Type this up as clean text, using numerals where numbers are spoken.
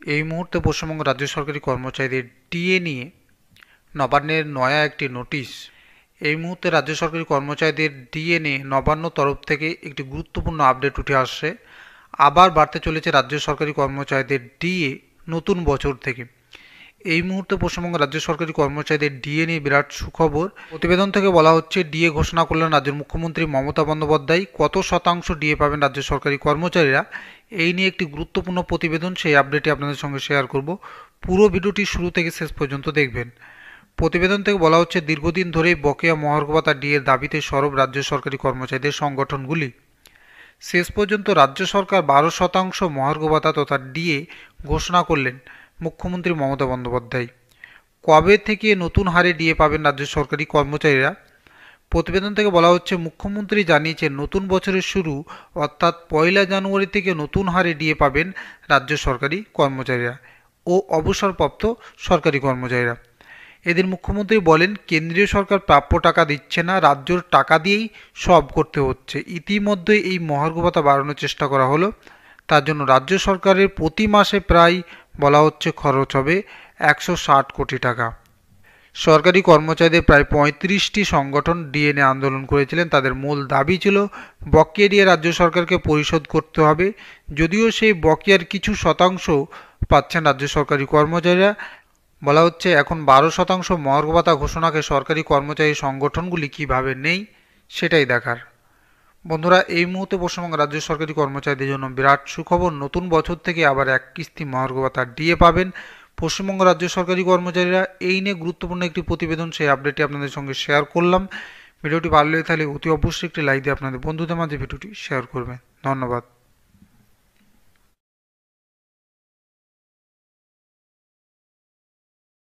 এই মুহূর্তে পশ্চিমবঙ্গ রাজ্য সরকারি কর্মচারীদের ডিএ নিয়ে নবান্নের নয়া একটি নোটিশ। এই মুহূর্তে রাজ্য সরকারি কর্মচারীদের ডিএ নিয়ে নবান্ন তরফ থেকে একটি গুরুত্বপূর্ণ আপডেট উঠে আসছে। আবার বাড়তে চলেছে রাজ্য সরকারি কর্মচারীদের ডিএ নতুন বছর থেকে। এই মুহূর্তে পশ্চিমবঙ্গ রাজ্য সরকারি কর্মচারীদের ডিএ নিয়ে বিরাট সুখবর। প্রতিবেদন থেকে বলা হচ্ছে, ডিএ ঘোষণা করলেন রাজ্যের মুখ্যমন্ত্রী মমতা বন্দ্যোপাধ্যায়। কত শতাংশ ডিএ পাবেন রাজ্য সরকারি কর্মচারীরা, এই নিয়ে একটি গুরুত্বপূর্ণ প্রতিবেদন, সেই আপডেটটি আপনাদের সঙ্গে শেয়ার করব। পুরো ভিডিওটি শুরু থেকে শেষ পর্যন্ত দেখবেন। প্রতিবেদন থেকে বলা হচ্ছে, দীর্ঘদিন ধরেই বকেয়া মহার্ঘ ভাতা ডিএর দাবিতে সরব রাজ্য সরকারি কর্মচারীদের সংগঠনগুলি। শেষ পর্যন্ত রাজ্য সরকার 12% মহার্ঘ ভাতা তথা ডিএ ঘোষণা করলেন মুখ্যমন্ত্রী মমতা বন্দ্যোপাধ্যায়। কবে থেকে নতুন হারে ডিএ পাবেন রাজ্য সরকারি কর্মচারীরা? প্রতিবেদন থেকে বলা হচ্ছে, মুখ্যমন্ত্রী জানিয়েছেন নতুন বছরের শুরু অর্থাৎ 1 জানুয়ারি থেকে নতুন হারে ডিএ পাবেন রাজ্য সরকারি কর্মচারীরা ও অবসরপ্রাপ্ত সরকারি কর্মচারীরা। এদিন মুখ্যমন্ত্রী বলেন, কেন্দ্রীয় সরকার প্রাপ্য টাকা দিচ্ছে না, রাজ্যর টাকা দিয়েই সব করতে হচ্ছে। ইতিমধ্যে এই মহার্ঘ ভাতা বাড়ানোর চেষ্টা করা হলো, তার জন্য রাজ্য সরকারের প্রতি মাসে প্রায় বলা হচ্ছে খরচ হবে 160 কোটি টাকা। সরকারি কর্মচারীদের প্রায় 35টি সংগঠন ডিএনএ আন্দোলন করেছিলেন। তাদের মূল দাবি ছিল বকেয়া ডিএ রাজ্য সরকারকে পরিশোধ করতে হবে। যদিও সেই বকেয়ার কিছু শতাংশ পাচ্ছেন রাজ্য সরকারি কর্মচারীরা। বলা হচ্ছে, এখন 12% মহার্ঘ ভাতা ঘোষণাকে সরকারি কর্মচারী সংগঠনগুলি কীভাবে নেই সেটাই দেখার। বন্ধুরা, এই মুহূর্তে পশ্চিমবঙ্গ রাজ্য সরকারি কর্মচারীদের জন্য বিরাট সুখবর। নতুন বছর থেকে আবার এক কিস্তি মহার্ঘ ভাতা ডিএ পাবেন পশ্চিমবঙ্গ রাজ্য সরকারি কর্মচারীরা। এই নিয়ে গুরুত্বপূর্ণ একটি প্রতিবেদন, সেই আপডেটটি আপনাদের সঙ্গে শেয়ার করলাম। ভিডিওটি ভালো লেগে থাকলে অতি অবশ্যই একটি লাইক দিয়ে আপনাদের বন্ধুদের মাঝে ভিডিওটি শেয়ার করবেন। ধন্যবাদ।